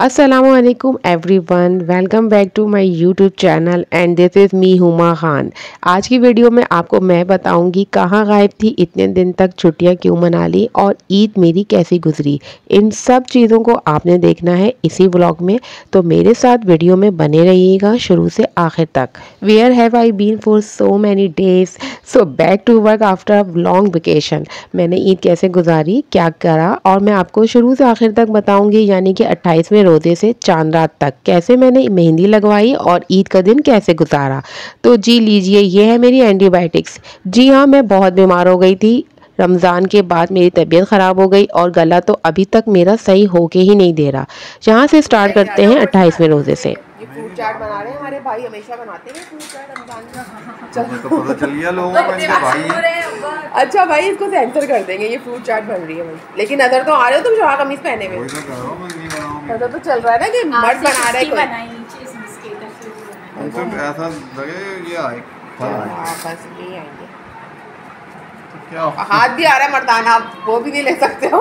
Assalamualaikum everyone, welcome back to my YouTube channel and this is me Huma Khan. आज की video में आपको मैं बताऊंगी कहाँ गायब थी, इतने दिन तक छुट्टियां क्यों मना ली और ईद मेरी कैसी गुजरी। इन सब चीज़ों को आपने देखना है इसी व्लॉग में, तो मेरे साथ वीडियो में बने रहिएगा शुरू से आखिर तक। Where have I been for so many days, so back to work after long vacation. मैंने ईद कैसे गुजारी, क्या करा, और मैं आपको शुरू से आखिर तक बताऊंगी, यानी कि 28वें रोजे से चांद रात तक कैसे मैंने मेहंदी लगवाई और ईद का दिन कैसे गुजारा। तो जी लीजिए, ये है मेरी एंटीबायोटिक्स। जी हाँ, मैं बहुत बीमार हो गई थी। रमज़ान के बाद मेरी तबीयत ख़राब हो गई और गला तो अभी तक मेरा सही होके ही नहीं दे रहा। यहाँ से स्टार्ट करते हैं 28वें रोजे से। ये फ्रूट चाट बना रहे हैं हमारे भाई, हमेशा बनाते हैं फ्रूट चाट रमजान का। चलो तो पता चल गया लोगों को इनके भाई। अच्छा भाई, इसको सेंसर कर देंगे, ये फ्रूट चाट बन रही है भाई। लेकिन नजर तो आ रहे हो तुम शलवार कमीज पहने हुए। पता तो चल रहा है ना कि मर्द बना रहा है कोई। ऐसा लगे ये आए बस ये आएंगे। क्या हाथ भी आ रहा है मर्दाना, वो भी नहीं ले सकते हो।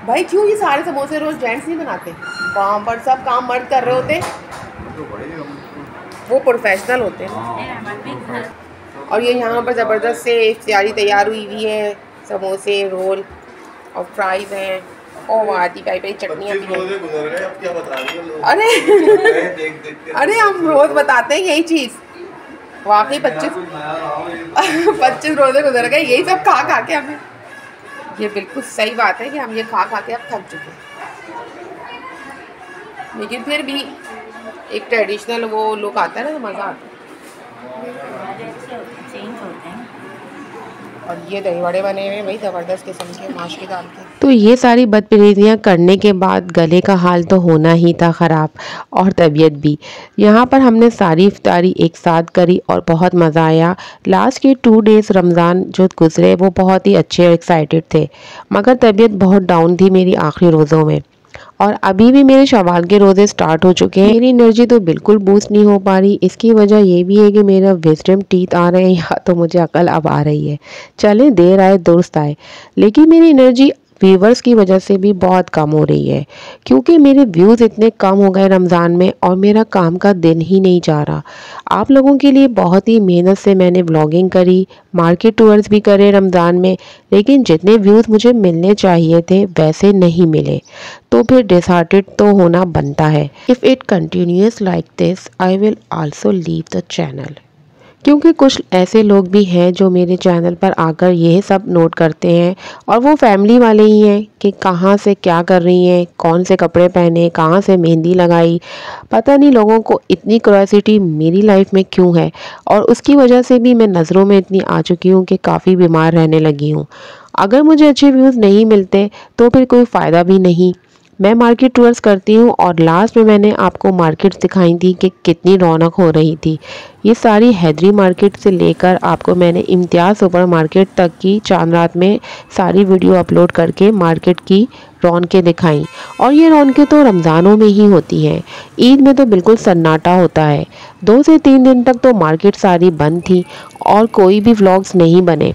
भाई क्यों ये सारे समोसे रोज जेंट्स नहीं बनाते? वहाँ पर सब काम मर्द कर रहे होते, वो प्रोफेशनल होते हैं। और ये यहाँ पर ज़बरदस्त से तैयारी तैयार हुई हुई है, समोसे, रोल और फ्राइज हैं। और आती पाई पाई चटनियाँ भी हैं। अरे हम रोज़ बताते हैं यही चीज़। वाकई 25 रोजे गुजर गए यही सब खा खा के हमें। ये बिल्कुल सही बात है कि हम ये खा खा के अब थक चुके हैं, लेकिन फिर भी एक ट्रेडिशनल वो लुक आता है ना, मज़ा आता है। और ये दही बड़े बने हुए भाई ज़बरदस्त किस्म के, माश डाल के। तो ये सारी बदपरहेजियाँ करने के बाद गले का हाल तो होना ही था ख़राब, और तबीयत भी। यहाँ पर हमने सारी इफ्तारी एक साथ करी और बहुत मज़ा आया। लास्ट के 2 डेज़ रमज़ान जो गुजरे वो बहुत ही अच्छे और एक्साइटेड थे, मगर तबीयत बहुत डाउन थी मेरी आखिरी रोज़ों में। और अभी भी मेरे शवाल के रोज़े स्टार्ट हो चुके हैं, मेरी एनर्जी तो बिल्कुल बूस्ट नहीं हो पा रही। इसकी वजह ये भी है कि मेरा विजडम टीथ आ रहे हैं, या तो मुझे अकल अब आ रही है। चलें, देर आए दुरुस्त आए। लेकिन मेरी एनर्जी व्यूवर्स की वजह से भी बहुत कम हो रही है, क्योंकि मेरे व्यूज़ इतने कम हो गए रमज़ान में और मेरा काम का दिन ही नहीं जा रहा। आप लोगों के लिए बहुत ही मेहनत से मैंने व्लॉगिंग करी, मार्केट टूर्स भी करे रमज़ान में, लेकिन जितने व्यूज़ मुझे मिलने चाहिए थे वैसे नहीं मिले। तो फिर डिसहार्टेड तो होना बनता है। If it continuous like this I will also leave the channel, क्योंकि कुछ ऐसे लोग भी हैं जो मेरे चैनल पर आकर यह सब नोट करते हैं, और वो फैमिली वाले ही हैं कि कहाँ से क्या कर रही हैं, कौन से कपड़े पहने, कहाँ से मेहंदी लगाई। पता नहीं लोगों को इतनी क्यूरियोसिटी मेरी लाइफ में क्यों है, और उसकी वजह से भी मैं नज़रों में इतनी आ चुकी हूँ कि काफ़ी बीमार रहने लगी हूँ। अगर मुझे अच्छे व्यूज़ नहीं मिलते तो फिर कोई फ़ायदा भी नहीं। मैं मार्केट टूर्स करती हूँ और लास्ट में मैंने आपको मार्केट दिखाई थी कि कितनी रौनक हो रही थी। ये सारी हैदरी मार्केट से लेकर आपको मैंने इम्तियाज़ सुपर मार्केट तक की चांद रात में सारी वीडियो अपलोड करके मार्केट की रौनकें दिखाई। और ये रौनकें तो रमज़ानों में ही होती हैं, ईद में तो बिल्कुल सन्नाटा होता है। 2 से 3 दिन तक तो मार्केट सारी बंद थी और कोई भी व्लॉग्स नहीं बने।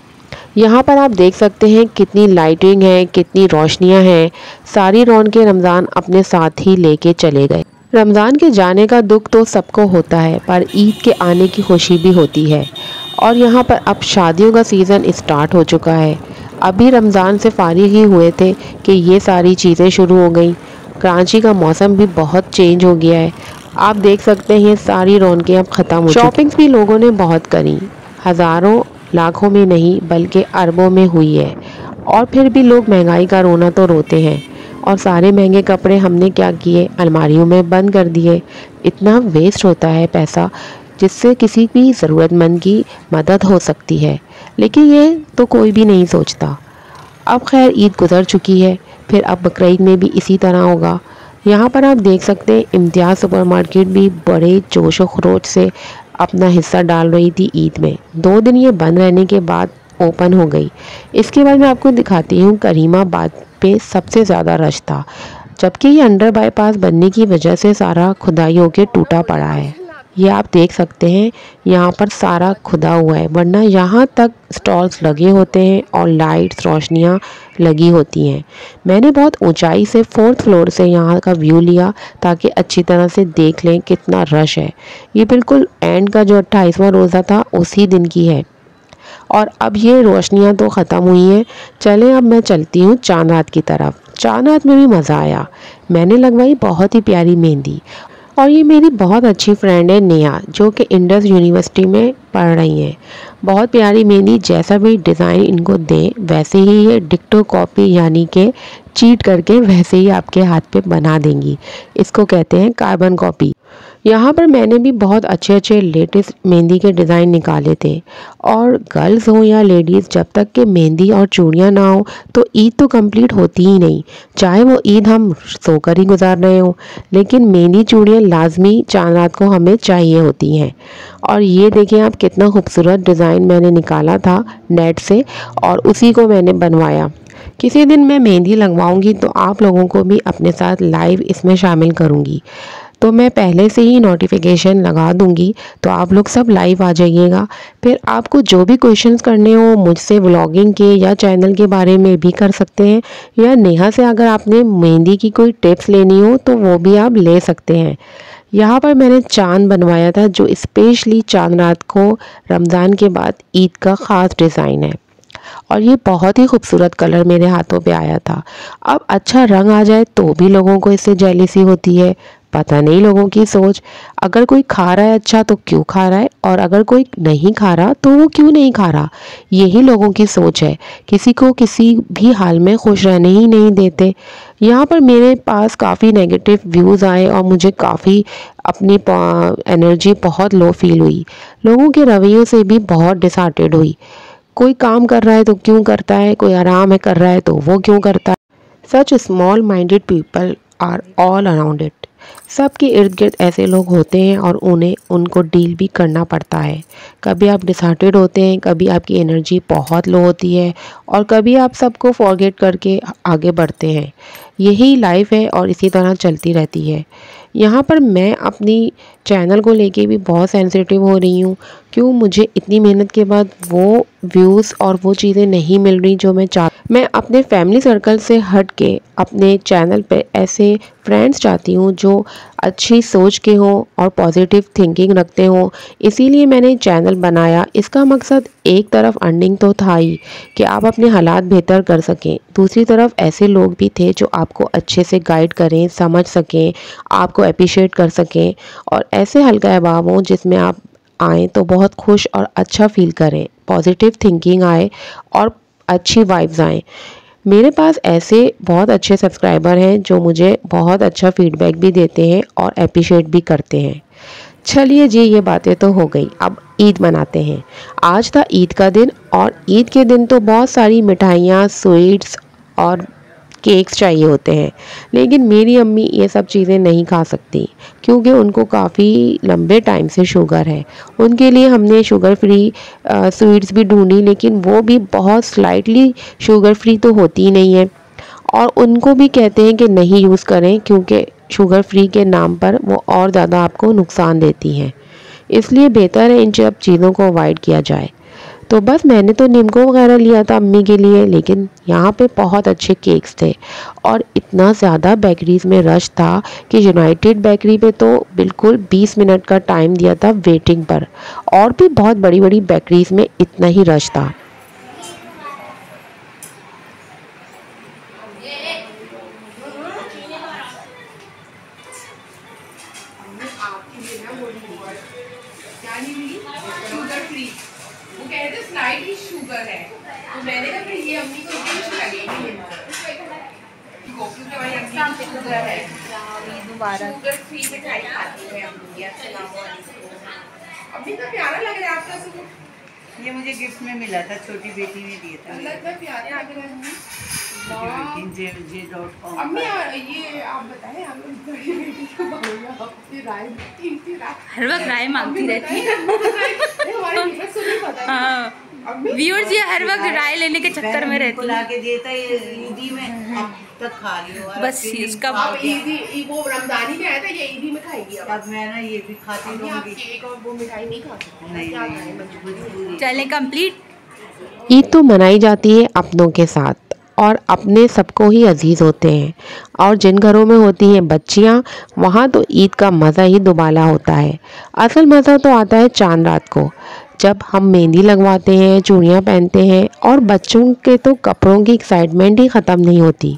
यहाँ पर आप देख सकते हैं कितनी लाइटिंग है, कितनी रोशनियाँ हैं। सारी रौनकें रमज़ान अपने साथ ही लेके चले गए। रमज़ान के जाने का दुख तो सबको होता है, पर ईद के आने की खुशी भी होती है। और यहाँ पर अब शादियों का सीज़न स्टार्ट हो चुका है। अभी रमज़ान से फारिग ही हुए थे कि ये सारी चीज़ें शुरू हो गई। कराची का मौसम भी बहुत चेंज हो गया है। आप देख सकते हैं ये सारी रौनकें अब ख़त्म हो। शॉपिंग्स भी लोगों ने बहुत करी, हज़ारों लाखों में नहीं बल्कि अरबों में हुई है। और फिर भी लोग महंगाई का रोना तो रोते हैं, और सारे महंगे कपड़े हमने क्या किए, अलमारियों में बंद कर दिए। इतना वेस्ट होता है पैसा, जिससे किसी भी ज़रूरतमंद की मदद हो सकती है, लेकिन ये तो कोई भी नहीं सोचता। अब खैर ईद गुजर चुकी है, फिर अब बकरीद में भी इसी तरह होगा। यहाँ पर आप देख सकते हैं इम्तियाज़ सुपर मार्केट भी बड़े जोश व खरोश से अपना हिस्सा डाल रही थी ईद में। 2 दिन ये बंद रहने के बाद ओपन हो गई। इसके बाद मैं आपको दिखाती हूँ करीमाबाद पे सबसे ज़्यादा रश था, जबकि ये अंडर बाईपास बनने की वजह से सारा खुदाई होकर टूटा पड़ा है। ये आप देख सकते हैं यहाँ पर सारा खुदा हुआ है, वरना यहाँ तक स्टॉल्स लगे होते हैं और लाइट्स रोशनियाँ लगी होती हैं। मैंने बहुत ऊंचाई से 4th फ्लोर से यहाँ का व्यू लिया ताकि अच्छी तरह से देख लें कितना रश है। ये बिल्कुल एंड का जो 28वां रोज़ा था उसी दिन की है। और अब ये रोशनियाँ तो ख़त्म हुई हैं, चलें अब मैं चलती हूँ चांद रात की तरफ। चांद रात में भी मज़ा आया। मैंने लगवाई बहुत ही प्यारी मेहंदी और ये मेरी बहुत अच्छी फ्रेंड है नेहा, जो कि इंडस यूनिवर्सिटी में पढ़ रही हैं। बहुत प्यारी मेहंदी, जैसा भी डिज़ाइन इनको दें वैसे ही ये डिक्टो कॉपी यानी कि चीट करके वैसे ही आपके हाथ पे बना देंगी। इसको कहते हैं कार्बन कॉपी। यहाँ पर मैंने भी बहुत अच्छे अच्छे लेटेस्ट मेहंदी के डिज़ाइन निकाले थे। और गर्ल्स हो या लेडीज़, जब तक कि मेहंदी और चूड़ियाँ ना हो तो ईद तो कंप्लीट होती ही नहीं, चाहे वो ईद हम सोकर ही गुजार रहे हो। लेकिन मेहंदी चूड़ियाँ लाजमी चांद रात को हमें चाहिए होती हैं। और ये देखिए आप कितना खूबसूरत डिज़ाइन मैंने निकाला था नेट से और उसी को मैंने बनवाया। किसी दिन मैं मेहंदी लगवाऊंगी तो आप लोगों को भी अपने साथ लाइव इसमें शामिल करूंगी। तो मैं पहले से ही नोटिफिकेशन लगा दूंगी, तो आप लोग सब लाइव आ जाइएगा। फिर आपको जो भी क्वेश्चंस करने हो मुझसे व्लॉगिंग के या चैनल के बारे में भी कर सकते हैं, या नेहा से अगर आपने मेहंदी की कोई टिप्स लेनी हो तो वो भी आप ले सकते हैं। यहाँ पर मैंने चांद बनवाया था जो स्पेशली चांद रात को रमज़ान के बाद ईद का ख़ास डिज़ाइन है। और ये बहुत ही खूबसूरत कलर मेरे हाथों पे आया था। अब अच्छा रंग आ जाए तो भी लोगों को इससे जेलिसी होती है, पता नहीं लोगों की सोच। अगर कोई खा रहा है अच्छा तो क्यों खा रहा है, और अगर कोई नहीं खा रहा तो वो क्यों नहीं खा रहा, यही लोगों की सोच है। किसी को किसी भी हाल में खुश रहने ही नहीं देते। यहाँ पर मेरे पास काफ़ी नेगेटिव व्यूज़ आए और मुझे काफ़ी अपनी एनर्जी बहुत लो फील हुई। लोगों के रवैयों से भी बहुत डिसहार्टेड हुई। कोई काम कर रहा है तो क्यों करता है, कोई आराम है कर रहा है तो वो क्यों करता है। Such small minded people are all around it. सबके इर्द गिर्द ऐसे लोग होते हैं और उनको डील भी करना पड़ता है। कभी आप डिसहार्टेड होते हैं, कभी आपकी एनर्जी बहुत लो होती है और कभी आप सबको फॉरगेट करके आगे बढ़ते हैं। यही लाइफ है और इसी तरह चलती रहती है। यहाँ पर मैं अपनी चैनल को लेके भी बहुत सेंसिटिव हो रही हूँ। क्यों, मुझे इतनी मेहनत के बाद वो व्यूज़ और वो चीज़ें नहीं मिल रही जो मैं अपने फैमिली सर्कल से हट के अपने चैनल पे ऐसे फ्रेंड्स चाहती हूँ जो अच्छी सोच के हों और पॉजिटिव थिंकिंग रखते हों। इसीलिए मैंने चैनल बनाया। इसका मकसद एक तरफ अर्निंग तो था ही कि आप अपने हालात बेहतर कर सकें, दूसरी तरफ ऐसे लोग भी थे जो आपको अच्छे से गाइड करें, समझ सकें, आपको अप्रिशिएट कर सकें और ऐसे हल्का अहबाब हों जिसमें आप आएँ तो बहुत खुश और अच्छा फील करें, पॉजिटिव थिंकिंग आए और अच्छी वाइब्स आएँ। मेरे पास ऐसे बहुत अच्छे सब्सक्राइबर हैं जो मुझे बहुत अच्छा फीडबैक भी देते हैं और अप्रिशिएट भी करते हैं। चलिए जी, ये बातें तो हो गई, अब ईद मनाते हैं। आज था ईद का दिन और ईद के दिन तो बहुत सारी मिठाइयाँ, स्वीट्स और केक्स चाहिए होते हैं। लेकिन मेरी अम्मी ये सब चीज़ें नहीं खा सकती क्योंकि उनको काफ़ी लंबे टाइम से शुगर है। उनके लिए हमने शुगर फ्री स्वीट्स भी ढूंढी, लेकिन वो भी बहुत स्लाइटली शुगर फ्री तो होती ही नहीं है। और उनको भी कहते हैं कि नहीं यूज़ करें क्योंकि शुगर फ्री के नाम पर वो और ज़्यादा आपको नुकसान देती हैं। इसलिए बेहतर है इन सब चीज़ों को अवॉइड किया जाए। तो बस मैंने तो निम्को वगैरह लिया था अम्मी के लिए, लेकिन यहाँ पे बहुत अच्छे केक्स थे और इतना ज़्यादा बेकरीज़ में रश था कि यूनाइटेड बेकरी पे तो बिल्कुल 20 मिनट का टाइम दिया था वेटिंग पर, और भी बहुत बड़ी बड़ी बेकरीज़ में इतना ही रश था। वो कह रहे थे स्लाइटली शुगर है, तो मैंने कहा फिर ये अम्मी को टेंशन लगेगी क्योंकि हमारी अम्मी को शुगर है, शुगर फ्री मिठाई खाती है अम्मी। अम्मी तो प्यारा लग रहा है आपका सूट। ये मुझे गिफ्ट में मिला था, छोटी बेटी ने दिया था। इतना प्यारे लग रहे हैं j.com। अम्मी ये आप बताएं, आप लोग बड़ी बेटी को आपकी राय हर वक्त राय मांगती रहती है। हमारे व्यूअर्स को नहीं पता। हाँ, व्यूअर्स ये हर वक्त राय लेने के चक्कर में रहती है। ला के देता है ईदी में, तक खा रही हूँ। बस इसका अब ईदी वो रमजानी में आया था, ये ईदी में खाएगी अब। तब मैं ना ये भी खाती अभी आप रहूंगी। केक और वो मिठाई नहीं खा सकते। नहीं, क्या नहीं, खाएं, मजबूरी है। चले कंप्लीट। ईद तो मनाई जाती है अपनों के साथ, और अपने सबको ही अजीज़ होते हैं। और जिन घरों में होती हैं बच्चियां, वहाँ तो ईद का मज़ा ही दुबाला होता है। असल मज़ा तो आता है चांद रात को, जब हम मेहंदी लगवाते हैं, चूड़ियाँ पहनते हैं, और बच्चों के तो कपड़ों की एक्साइटमेंट ही ख़त्म नहीं होती।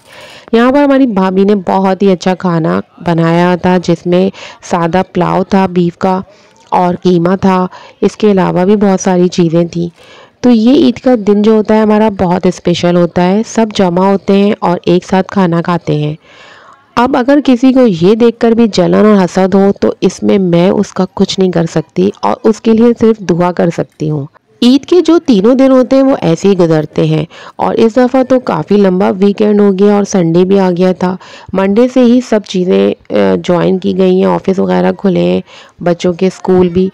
यहाँ पर हमारी भाभी ने बहुत ही अच्छा खाना बनाया था, जिसमें सादा पुलाव था बीफ का, और कीमा था। इसके अलावा भी बहुत सारी चीज़ें थी। तो ये ईद का दिन जो होता है हमारा बहुत स्पेशल होता है। सब जमा होते हैं और एक साथ खाना खाते हैं। अब अगर किसी को ये देखकर भी जलन और हसद हो, तो इसमें मैं उसका कुछ नहीं कर सकती, और उसके लिए सिर्फ दुआ कर सकती हूँ। ईद के जो तीनों दिन होते हैं वो ऐसे ही गुजरते हैं, और इस दफ़ा तो काफ़ी लंबा वीकेंड हो गया और संडे भी आ गया था। मंडे से ही सब चीज़ें ज्वाइन की गई हैं, ऑफिस वगैरह खुले हैं, बच्चों के स्कूल भी,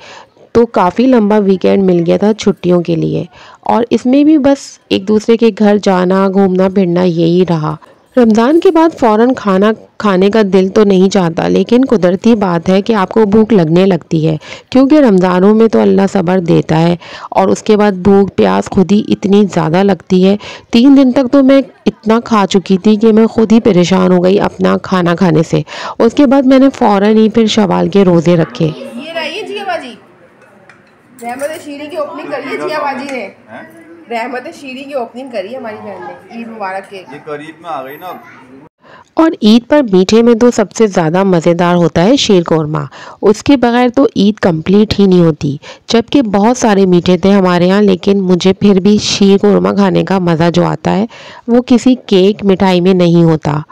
तो काफ़ी लंबा वीकेंड मिल गया था छुट्टियों के लिए। और इसमें भी बस एक दूसरे के घर जाना, घूमना फिरना यही रहा। रमज़ान के बाद फ़ौरन खाना खाने का दिल तो नहीं चाहता, लेकिन कुदरती बात है कि आपको भूख लगने लगती है, क्योंकि रमज़ानों में तो अल्लाह सब्र देता है, और उसके बाद भूख प्यास खुद ही इतनी ज़्यादा लगती है। 3 दिन तक तो मैं इतना खा चुकी थी कि मैं खुद ही परेशान हो गई अपना खाना खाने से। उसके बाद मैंने फ़ौरन ही फिर शवाल के रोज़े रखे। ये रही जिया बाजी, रहमत शीरी की ओपनिंग करी है जिया बाजी ने। रहमत शीरी की ओपनिंग करी है हमारी बहन ने। ईद मुबारक के ये करीब में आ गई ना। और ईद पर मीठे में तो सबसे ज़्यादा मज़ेदार होता है शीर कोरमा। उसके बगैर तो ईद कंप्लीट ही नहीं होती। जबकि बहुत सारे मीठे थे हमारे यहाँ, लेकिन मुझे फिर भी शीर कोरमा खाने का मज़ा जो आता है वो किसी केक मिठाई में नहीं होता।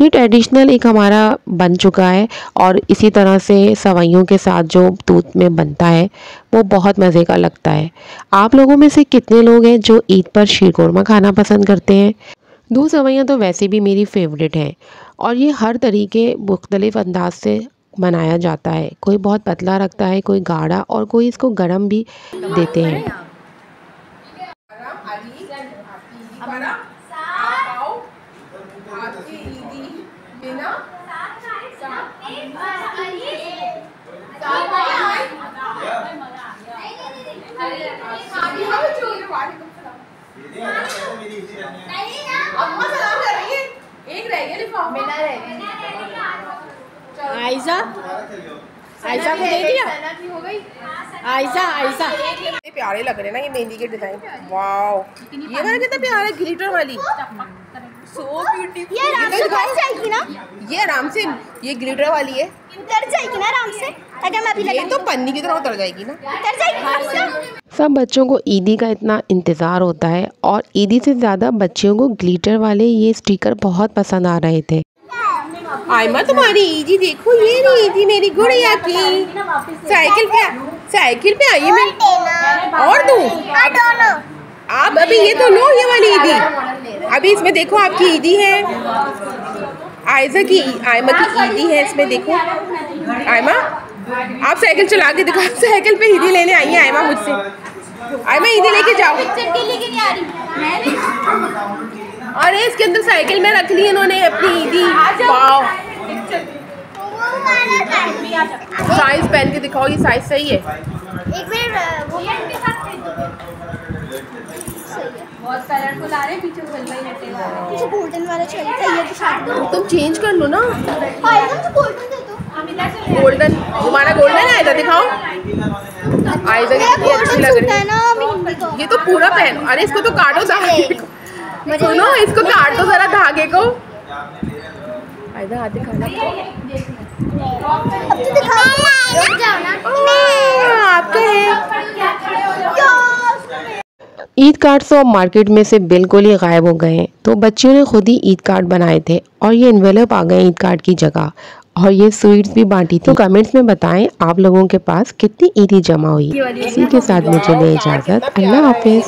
ये ट्रेडिशनल एक हमारा बन चुका है, और इसी तरह से सवैयों के साथ जो दूध में बनता है वो बहुत मज़े का लगता है। आप लोगों में से कितने लोग हैं जो ईद पर शीर कोरमा खाना पसंद करते हैं? दूध सवैयाँ तो वैसे भी मेरी फेवरेट हैं, और ये हर तरीके मुख्तलिफ़ अंदाज से बनाया जाता है। कोई बहुत पतला रखता है, कोई गाढ़ा, और कोई इसको गरम भी देते हैं। आयशा आयशा को दे दिया। आयशा आयशा प्यारे लग रहे हैं ना ये मेहंदी के डिजाइन। वाओ, ये वाला कितना प्यारा है, ग्लिटर वाली। So beautiful. ये आराम से उतर जाएगी ना? ये आराम से, ये ग्लिटर वाली है, उतर जाएगी ना आराम से? अगर मैं अभी ये तो पन्नी की तरह उतर जाएगी ना। उतर जाएगी। सब बच्चों को ईदी का इतना इंतज़ार होता है, और ईदी से ज़्यादा बच्चियों को ग्लिटर वाले ये स्टिकर बहुत पसंद आ रहे थे। आयमा तुम्हारी ईदी देखो, ये रही ईदी मेरी गुड़िया की। साइकिल पे आई है। मैं और दूँ? आप अभी ये तो लो, ये वाली ईदी। अभी इसमें देखो आपकी ईदी है, आयजा की, आयमा की ईदी है इसमें देखो। आयमा आप साइकिल चला के दिखाओ। साइकिल पे ईदी लेने आई है आयमा मुझसे। आयमा ईदी लेके जाओ। अरे इसके अंदर साइकिल में रख ली इन्होंने अपनी ईदी। वाओ, साइज पहन के दिखाओ, ये साइज सही है? एक मिनट, वो बहुत कलरफुल आ रहे हैं, पीछे मुझे गोल्डन वाला चाहिए था। ये तो शादी तुम चेंज कर लो ना। मुझे गोल्डन दे दो। गोल्डन, तुम्हारा गोल्डन है, इधर दिखाओ। आयजा कितनी अच्छी लग रही है। ये तो पूरा पहन। अरे इसको तो काटो धागे को। सुनो, इसको काटो जरा धागे को। आयजा हाथ दिखाना। अब तो दिखाओ आपका है। ईद कार्ड्स तो मार्केट में से बिल्कुल ही गायब हो गए हैं, तो बच्चियों ने खुद ही ईद कार्ड बनाए थे, और ये एनवेलप आ गए ईद कार्ड की जगह, और ये स्वीट्स भी बांटी थी। तो कमेंट्स में बताएं आप लोगों के पास कितनी ईदी जमा हुई। इसी के साथ मुझे ले इजाज़त। अल्लाह हाफिज़।